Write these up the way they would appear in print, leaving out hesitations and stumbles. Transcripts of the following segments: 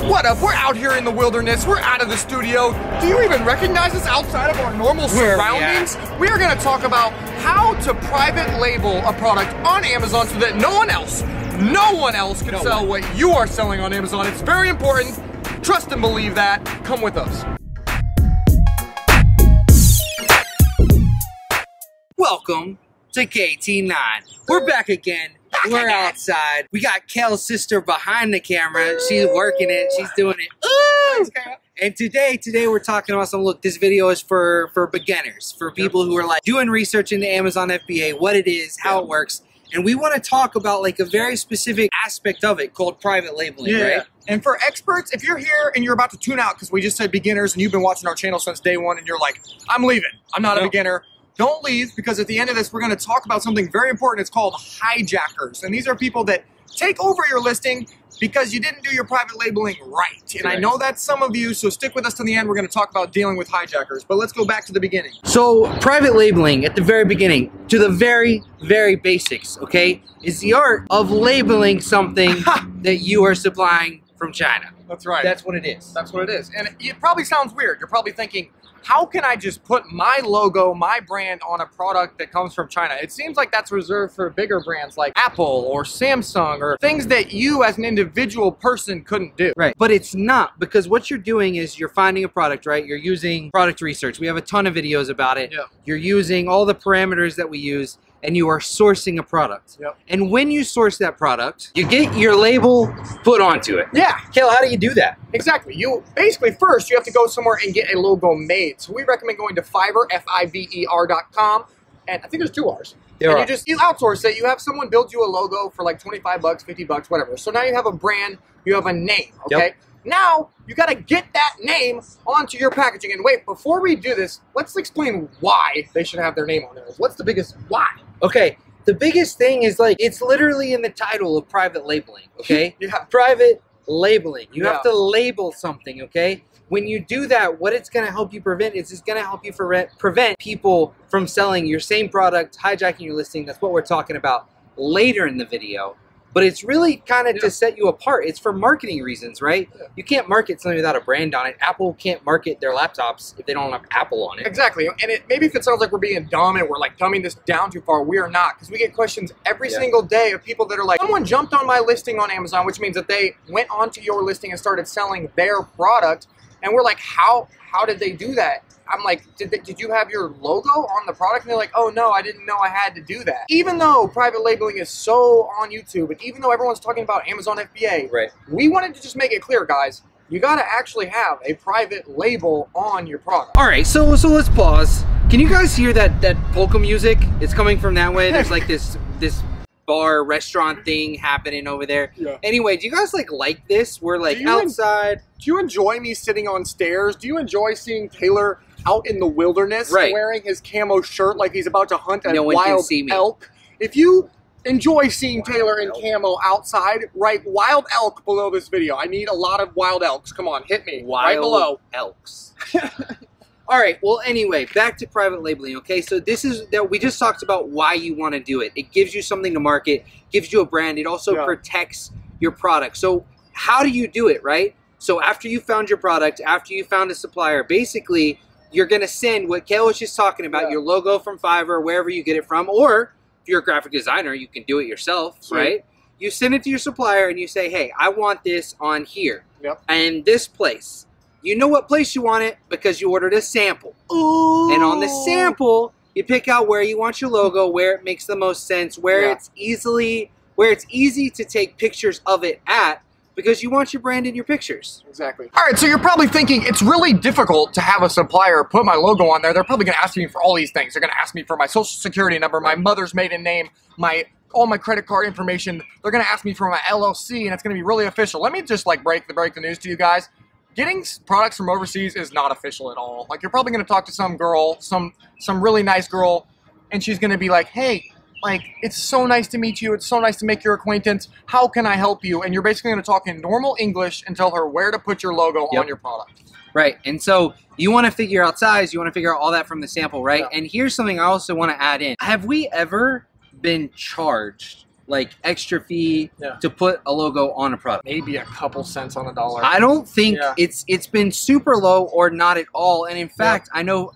What up? We're out here in the wilderness. We're out of the studio. Do you even recognize us outside of our normal surroundings? We are going to talk about how to private label a product on Amazon so that no one else can sell what you are selling on Amazon. It's very important. Trust and believe that. Come with us. Welcome to KT9. We're back again. We're outside. We got Kale's sister behind the camera. She's working it. She's doing it. Ooh! And today we're talking about some, look, this video is for beginners, for people who are like doing research into Amazon FBA, what it is, how it works. And we want to talk about like a very specific aspect of it called private labeling, right? And for experts, if you're here and you're about to tune out because we just said beginners and you've been watching our channel since day one and you're like, I'm leaving, I'm not a beginner. Don't leave, because at the end of this, we're going to talk about something very important. It's called hijackers. And these are people that take over your listing because you didn't do your private labeling right. And I know that's some of you, so stick with us to the end. We're going to talk about dealing with hijackers. But let's go back to the beginning. So private labeling at the very beginning, to the very, very basics, okay, is the art of labeling something that you are supplying from China. That's right. That's what it is. That's what it is. And it probably sounds weird. You're probably thinking, how can I just put my logo, my brand on a product that comes from China? It seems like that's reserved for bigger brands like Apple or Samsung or things that you as an individual person couldn't do. Right. But it's not, because what you're doing is you're finding a product, right? You're using product research. We have a ton of videos about it. You're using all the parameters that we use, and you are sourcing a product. And when you source that product, you get your label put onto it. Kale, how do you do that? Exactly. You basically first you have to go somewhere and get a logo made. So we recommend going to Fiverr, Fiverr.com, and I think there's 2 R's. You outsource it. You have someone build you a logo for like 25 bucks, 50 bucks, whatever. So now you have a brand, you have a name, okay? Now, you gotta get that name onto your packaging. And wait, before we do this, let's explain why they should have their name on there. What's the biggest why? Okay, the biggest thing is like, it's literally in the title of private labeling, okay? Private labeling. You have to label something, okay? When you do that, what it's gonna help you prevent is it's gonna help you prevent people from selling your same product, hijacking your listing. That's what we're talking about later in the video. But it's really kind of to set you apart. It's for marketing reasons, right? You can't market something without a brand on it. Apple can't market their laptops if they don't have Apple on it. Exactly. And maybe if it sounds like we're being dumb and we're like dumbing this down too far, we are not. Because we get questions every single day of people that are like, someone jumped on my listing on Amazon, which means that they went onto your listing and started selling their product. And we're like, how did they do that? I'm like, did you have your logo on the product? And they're like, oh no, I didn't know I had to do that. Even though private labeling is so on YouTube, and even though everyone's talking about Amazon FBA, we wanted to just make it clear, guys, you gotta actually have a private label on your product. All right, so let's pause. Can you guys hear that polka music? It's coming from that way. There's like this bar restaurant thing happening over there. Anyway, do you guys like this? We're like outside. Do you enjoy me sitting on stairs? Do you enjoy seeing Taylor out in the wilderness wearing his camo shirt like he's about to hunt a wild elk? If you enjoy seeing Taylor in camo outside, write wild elk below this video. I need a lot of wild elks. Come on, hit me right below. Elks. All right, well, anyway, back to private labeling, okay? So this is that we just talked about why you want to do it. It gives you something to market, gives you a brand. It also protects your product. So how do you do it, right? So after you found your product, after you found a supplier, basically you're going to send what Kale was just talking about, your logo from Fiverr, wherever you get it from, or if you're a graphic designer, you can do it yourself, right? You send it to your supplier and you say, hey, I want this on here and this place. You know what place you want it because you ordered a sample. And on the sample, you pick out where you want your logo, where it makes the most sense, where it's easy to take pictures of it at, because you want your brand in your pictures. Exactly. All right, so you're probably thinking it's really difficult to have a supplier put my logo on there. They're probably going to ask me for all these things. They're going to ask me for my social security number, my mother's maiden name, all my credit card information. They're going to ask me for my LLC, and it's going to be really official. Let me just like break the news to you guys. Getting products from overseas is not official at all. Like, you're probably going to talk to some girl, some really nice girl, and she's going to be like, hey, like, it's so nice to meet you. It's so nice to make your acquaintance. How can I help you? And you're basically going to talk in normal English and tell her where to put your logo on your product. Right. And so you want to figure out size. You want to figure out all that from the sample, right? And here's something I also want to add in. Have we ever been charged like extra fee to put a logo on a product. Maybe a couple cents on a dollar. I don't think it's been super low or not at all. And in fact, I know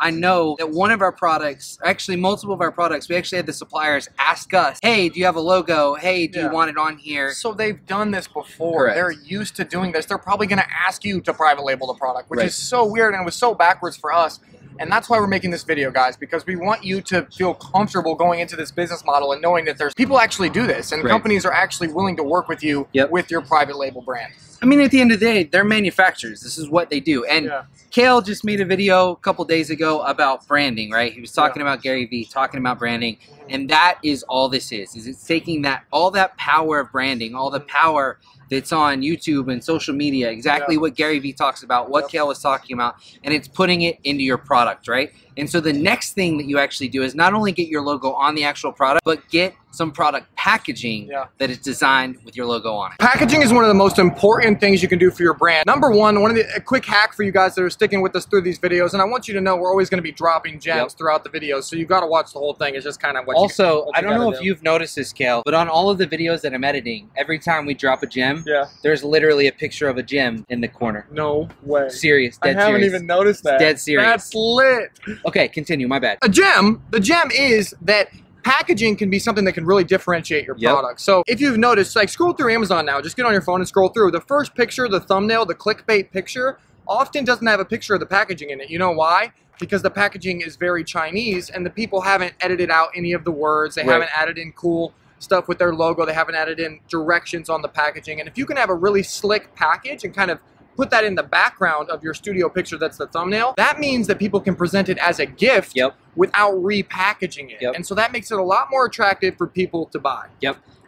that one of our products, actually multiple of our products, we actually had the suppliers ask us, hey, do you have a logo? Hey, do you want it on here? So they've done this before. They're used to doing this. They're probably going to ask you to private label the product, which is so weird, and it was so backwards for us. And that's why we're making this video, guys, because we want you to feel comfortable going into this business model and knowing that there's people actually do this, and companies are actually willing to work with you with your private label brand. I mean, at the end of the day, they're manufacturers. This is what they do. And Kale just made a video a couple days ago about branding, right? He was talking about Gary Vee, talking about branding, and that is all this is it's taking all that power of branding, all the power that's on YouTube and social media, exactly what Gary Vee talks about, what Kale was talking about, and it's putting it into your product, right? And so the next thing that you actually do is not only get your logo on the actual product, but get some product packaging that is designed with your logo on it. Packaging is one of the most important things you can do for your brand. Number one, a quick hack for you guys that are sticking with us through these videos, and I want you to know we're always going to be dropping gems throughout the videos, so you've got to watch the whole thing. It's just kind of what also, I don't know if you've noticed this, Kale, but on all of the videos that I'm editing, every time we drop a gem, there's literally a picture of a gem in the corner. No way. Serious, dead serious. I haven't even noticed that. Dead serious. That's lit. Okay, continue, my bad. The gem is that packaging can be something that can really differentiate your product. So if you've noticed, like scroll through Amazon now, just get on your phone and scroll through. The first picture, the thumbnail, the clickbait picture, often doesn't have a picture of the packaging in it. You know why? Because the packaging is very Chinese and the people haven't edited out any of the words. They haven't added in cool stuff with their logo. They haven't added in directions on the packaging. And if you can have a really slick package and kind of put that in the background of your studio picture that's the thumbnail, that means that people can present it as a gift without repackaging it. And so that makes it a lot more attractive for people to buy.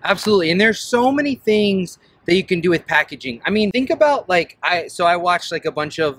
Absolutely. And there's so many things that you can do with packaging. I mean, think about like, I watched like a bunch of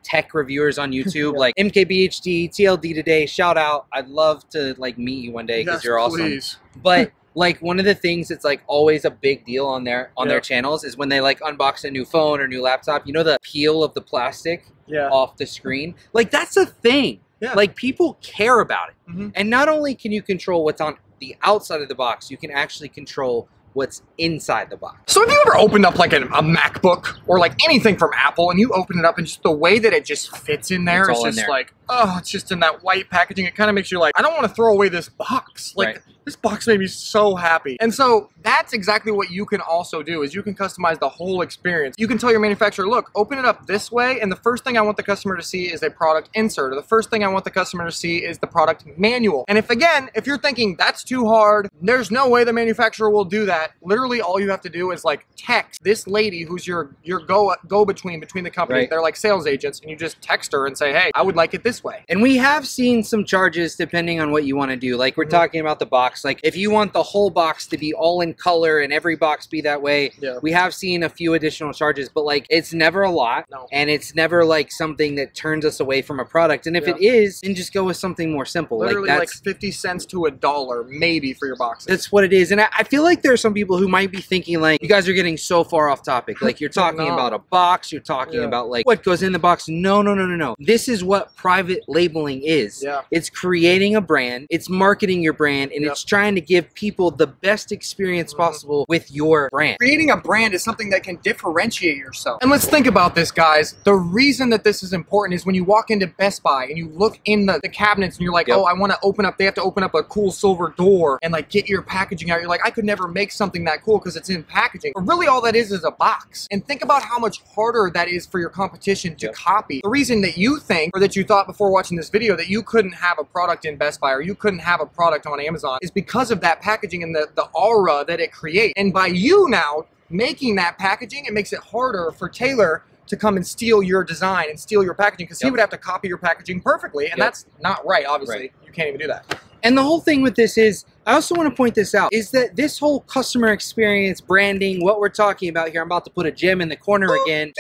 tech reviewers on YouTube, like MKBHD, TLD Today, shout out. I'd love to like meet you one day because you're awesome. But like one of the things that's like always a big deal on their channels is when they like unbox a new phone or new laptop, you know, the peel of the plastic off the screen. Like that's a thing. Like people care about it. And not only can you control what's on the outside of the box, you can actually control what's inside the box. So have you ever opened up like a MacBook or like anything from Apple and you open it up and just the way that it just fits in there, it's just like, oh, it's just in that white packaging. It kind of makes you like, I don't want to throw away this box. Like this box made me so happy. And so that's exactly what you can also do is you can customize the whole experience. You can tell your manufacturer, look, open it up this way, and the first thing I want the customer to see is a product insert, or the first thing I want the customer to see is the product manual. And if you're thinking that's too hard, there's no way the manufacturer will do that. Literally all you have to do is like text this lady who's your go-between between the company. They're like sales agents, and you just text her and say, hey, I would like it this way. And we have seen some charges depending on what you want to do. Like we're talking about the box. Like if you want the whole box to be all in color and every box be that way, we have seen a few additional charges, but like it's never a lot and it's never like something that turns us away from a product. And if it is, then just go with something more simple. Literally like 50 cents to $1 maybe for your boxes. That's what it is. And I feel like there are some people who might be thinking like, you guys are getting so far off topic. Like you're talking about a box, you're talking about like what goes in the box. No. This is what private labeling is. It's creating a brand, it's marketing your brand, and it's trying to give people the best experience possible with your brand. Creating a brand is something that can differentiate yourself. And let's think about this, guys. The reason that this is important is when you walk into Best Buy and you look in the cabinets and you're like, oh, I want to open up, they have to open up a cool silver door and like get your packaging out. You're like, I could never make something that cool because it's in packaging. But really all that is a box. And think about how much harder that is for your competition to copy. The reason that you think, or that you thought before watching this video, that you couldn't have a product in Best Buy or you couldn't have a product on Amazon is because of that packaging and the aura that it creates. And by you now making that packaging, it makes it harder for Taylor to come and steal your design and steal your packaging, because he would have to copy your packaging perfectly, and that's not right, obviously. You can't even do that. And the whole thing with this is, I also want to point this out, is that this whole customer experience, branding, what we're talking about here, I'm about to put a gem in the corner again,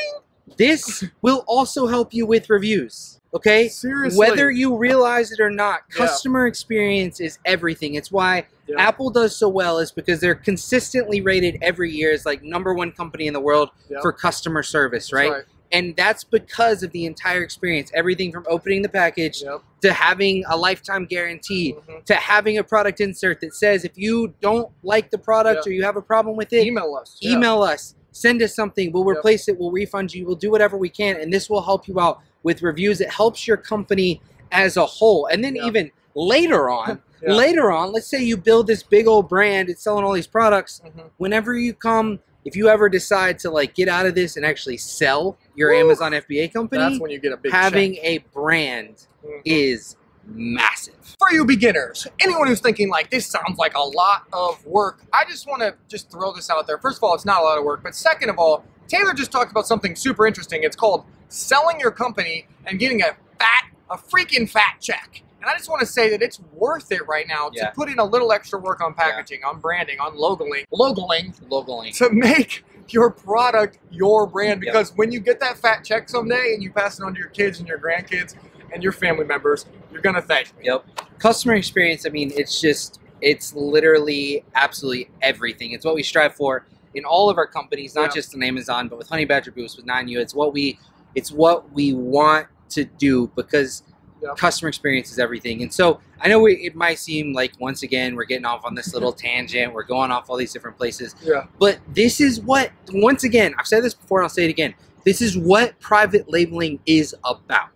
this will also help you with reviews. Okay? Seriously. Whether you realize it or not, customer experience is everything. It's why Apple does so well, is because they're consistently rated every year as like #1 company in the world for customer service, right? And that's because of the entire experience. Everything from opening the package to having a lifetime guarantee to having a product insert that says if you don't like the product or you have a problem with it, email us. Email us. Send us something. We'll replace it. We'll refund you. We'll do whatever we can. And this will help you out with reviews. It helps your company as a whole. And then even later on, let's say you build this big old brand. It's selling all these products. Whenever you come, if you ever decide to like get out of this and actually sell your Amazon FBA company, that's when you get a big having check. a brand is massive. For you beginners, anyone who's thinking like this sounds like a lot of work, I just want to throw this out there. First of all, it's not a lot of work, but second of all, Taylor just talked about something super interesting. It's called selling your company and getting a freaking fat check. And I just want to say that it's worth it right now to put in a little extra work on packaging, on branding, on logoing, to make your product your brand. Because when you get that fat check someday and you pass it on to your kids and your grandkids and your family members, you're going to thank me. Customer experience, I mean, it's literally absolutely everything. It's what we strive for in all of our companies, not just on Amazon, but with Honey Badger Boost, with 9U. It's what we want to do because customer experience is everything. And so I know it might seem like, once again, we're getting off on this little tangent. We're going off all these different places. But this is what, once again, I've said this before and I'll say it again. This is what private labeling is about.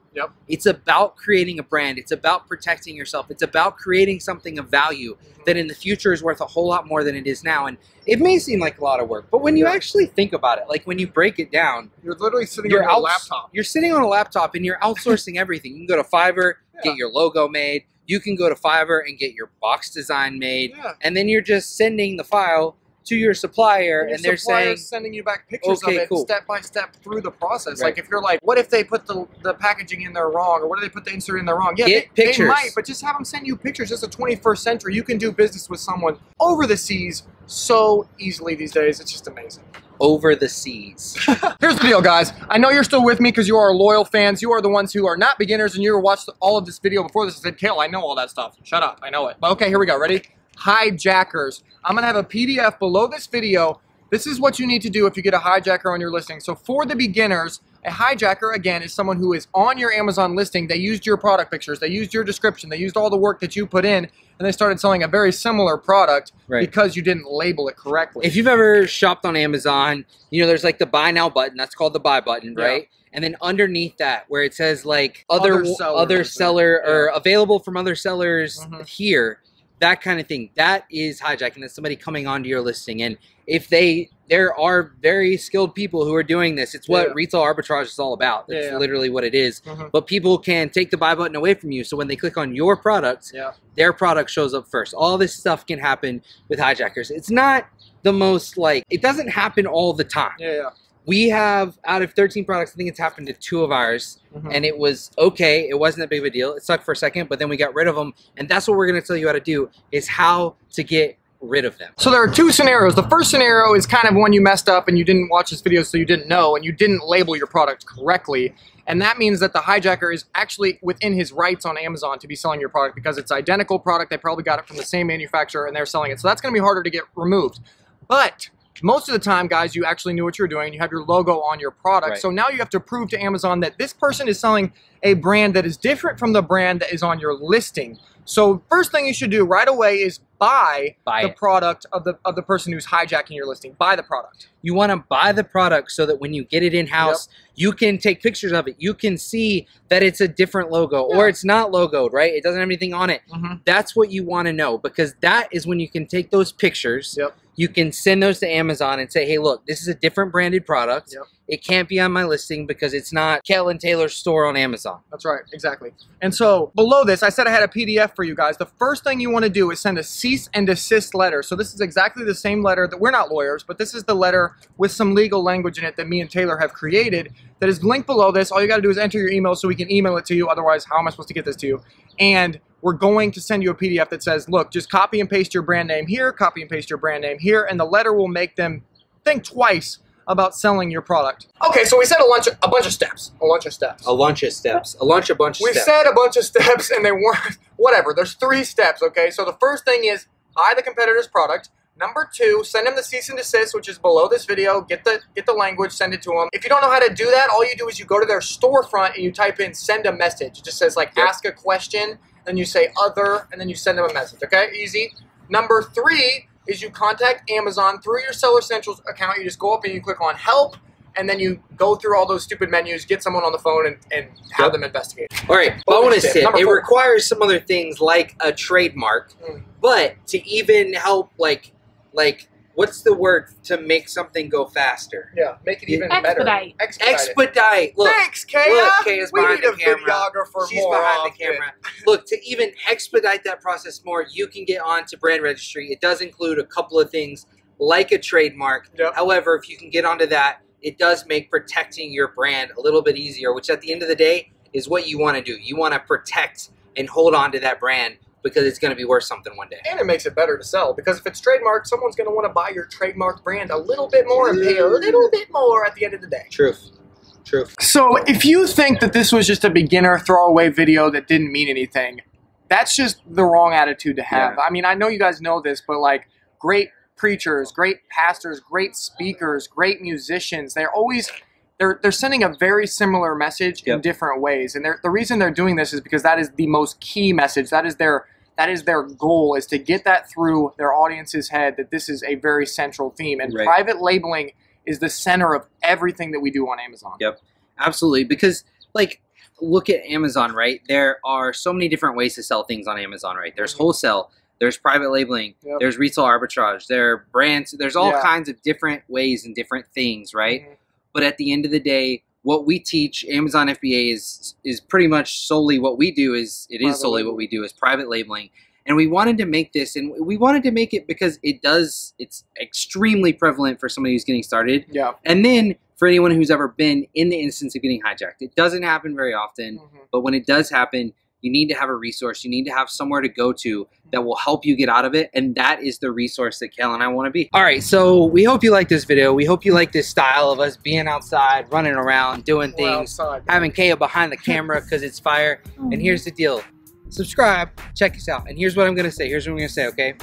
It's about creating a brand. It's about protecting yourself. It's about creating something of value that in the future is worth a whole lot more than it is now. And it may seem like a lot of work, but when you actually think about it, like when you break it down, you're literally sitting on a laptop. You're sitting on a laptop and you're outsourcing everything. You can go to Fiverr, get your logo made. You can go to Fiverr and get your box design made. And then you're just sending the file to your supplier, and they're saying, sending you back pictures of it step by step through the process. Like if you're like, what if they put the packaging in there wrong, or what if they put the insert in there wrong? Yeah, they might, but just have them send you pictures. It's the 21st century. You can do business with someone over the seas so easily these days. It's just amazing. Over the seas. Here's the deal, guys. I know you're still with me because you are loyal fans. You are the ones who are not beginners, and you watched all of this video before this and said, Kale, I know all that stuff. Shut up. I know it. But okay, here we go. Ready? Hijackers. I'm going to have a PDF below this video. This is what you need to do if you get a hijacker on your listing. So for the beginners, a hijacker, again, is someone who is on your Amazon listing. They used your product pictures. They used your description. They used all the work that you put in, and they started selling a very similar product because you didn't label it correctly. If you've ever shopped on Amazon, you know, there's like the buy now button. That's called the buy button, right? And then underneath that, where it says like other seller or available from other sellers here, that kind of thing, that is hijacking. That's somebody coming onto your listing. And if there are very skilled people who are doing this. It's what retail arbitrage is all about. That's literally what it is. But people can take the buy button away from you. So when they click on your product, their product shows up first. All this stuff can happen with hijackers. It's not the most like, it doesn't happen all the time. We have, out of 13 products, I think it's happened to 2 of ours, and it was okay. It wasn't that big of a deal. It sucked for a second, but then we got rid of them, and that's what we're going to tell you how to do, is how to get rid of them. So there are 2 scenarios. The first scenario is kind of when you messed up and you didn't watch this video, so you didn't know, and you didn't label your product correctly, and that means that the hijacker is actually within his rights on Amazon to be selling your product because it's identical product. They probably got it from the same manufacturer, and they're selling it. So that's going to be harder to get removed. But most of the time, guys, you actually knew what you were doing. You have your logo on your product. So now you have to prove to Amazon that this person is selling a brand that is different from the brand that is on your listing. So first thing you should do right away is buy the product of the person who's hijacking your listing. Buy the product. You want to buy the product so that when you get it in-house, you can take pictures of it. You can see that it's a different logo or it's not logoed, right? It doesn't have anything on it. That's what you want to know, because that is when you can take those pictures. You can send those to Amazon and say, hey, look, this is a different branded product. It can't be on my listing because it's not Kale Taylor's store on Amazon. That's right, exactly. And so below this, I said I had a PDF for you guys. The first thing you want to do is send a cease and desist letter. So this is exactly the same letter that, we're not lawyers, but this is the letter with some legal language in it that me and Taylor have created that is linked below this. All you got to do is enter your email so we can email it to you. Otherwise, how am I supposed to get this to you? And we're going to send you a PDF that says, look, just copy and paste your brand name here, copy and paste your brand name here, and the letter will make them think twice about selling your product. Okay, so we said a bunch of steps. We said a bunch of steps, and they weren't, whatever. There's 3 steps, okay? So the first thing is buy the competitor's product. Number 2, send them the cease and desist, which is below this video. Get the language, send it to them. If you don't know how to do that, all you do is you go to their storefront and you type in send a message. It just says like ask a question, then you say other, and then you send them a message, okay? Easy. Number 3 is you contact Amazon through your Seller Centrals account. You just go up and you click on help, and then you go through all those stupid menus, get someone on the phone, and have them investigate. All right, bonus tip. It requires some other things like a trademark, but to even help, like, what's the word to make something go faster? Yeah, make it even better. Expedite. Look, thanks, Kaya. Look, Kaya's behind the camera. Videographer. She's behind the camera. Look, to even expedite that process more, you can get onto Brand Registry. It does include a couple of things like a trademark. Yep. However, if you can get onto that, it does make protecting your brand a little bit easier, which at the end of the day is what you want to do. You want to protect and hold on to that brand because it's going to be worth something one day. And it makes it better to sell, because if it's trademarked, someone's going to want to buy your trademark brand a little bit more and pay a little bit more at the end of the day. Truth. So if you think that this was just a beginner throwaway video that didn't mean anything, that's just the wrong attitude to have. Yeah. I mean, I know you guys know this, but like great preachers, great pastors, great speakers, great musicians, they're sending a very similar message in different ways. And the reason they're doing this is because that is the most key message. That is their goal, is to get that through their audience's head, that this is a very central theme. And private labeling is the center of everything that we do on Amazon. Yep, absolutely. Because like, look at Amazon, right? There are so many different ways to sell things on Amazon, right? There's wholesale, there's private labeling, there's retail arbitrage, there are brands, there's all kinds of different ways and different things, right? But at the end of the day, what we teach, Amazon FBA is pretty much solely what we do. Is what we do is private labeling. And we wanted to make this, and we wanted to make it because it's extremely prevalent for somebody who's getting started. Yeah. And then for anyone who's ever been in the instance of getting hijacked. It doesn't happen very often, but when it does happen, you need to have a resource. You need to have somewhere to go to that will help you get out of it, and that is the resource that Kale and I want to be. All right, so we hope you like this video. We hope you like this style of us being outside, running around, doing things, having Kale behind the camera because it's fire. And here's the deal. Subscribe, check us out. And here's what I'm going to say. Here's what I'm going to say, okay?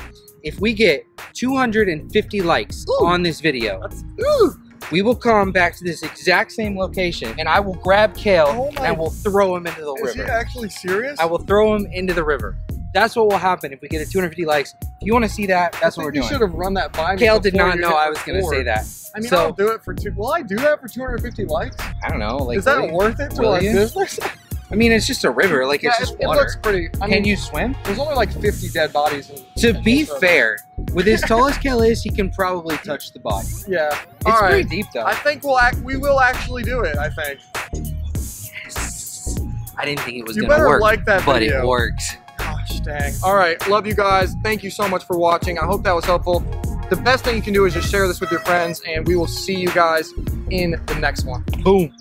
If we get 250 likes on this video, we will come back to this exact same location, and I will grab Kale and we'll throw him into the river. Is he actually serious? I will throw him into the river. That's what will happen if we get a 250 likes. If you want to see that, that's what we're doing. You should have run that by me. Kale did not know I was going to say that. I mean, I'll do it for will I do that for 250 likes? I don't know. Like, is that worth it to our business? I mean, it's just a river. Like, it's just water. It looks pretty. Can you swim? There's only like 50 dead bodies. To be fair, with as tall as Kale is, he can probably touch the body. Yeah. It's pretty deep, though. I think we will actually do it, I think. Yes. I didn't think it was going to work. You better like that video. But it works. Gosh, dang. All right. Love you guys. Thank you so much for watching. I hope that was helpful. The best thing you can do is just share this with your friends, and we will see you guys in the next one. Boom.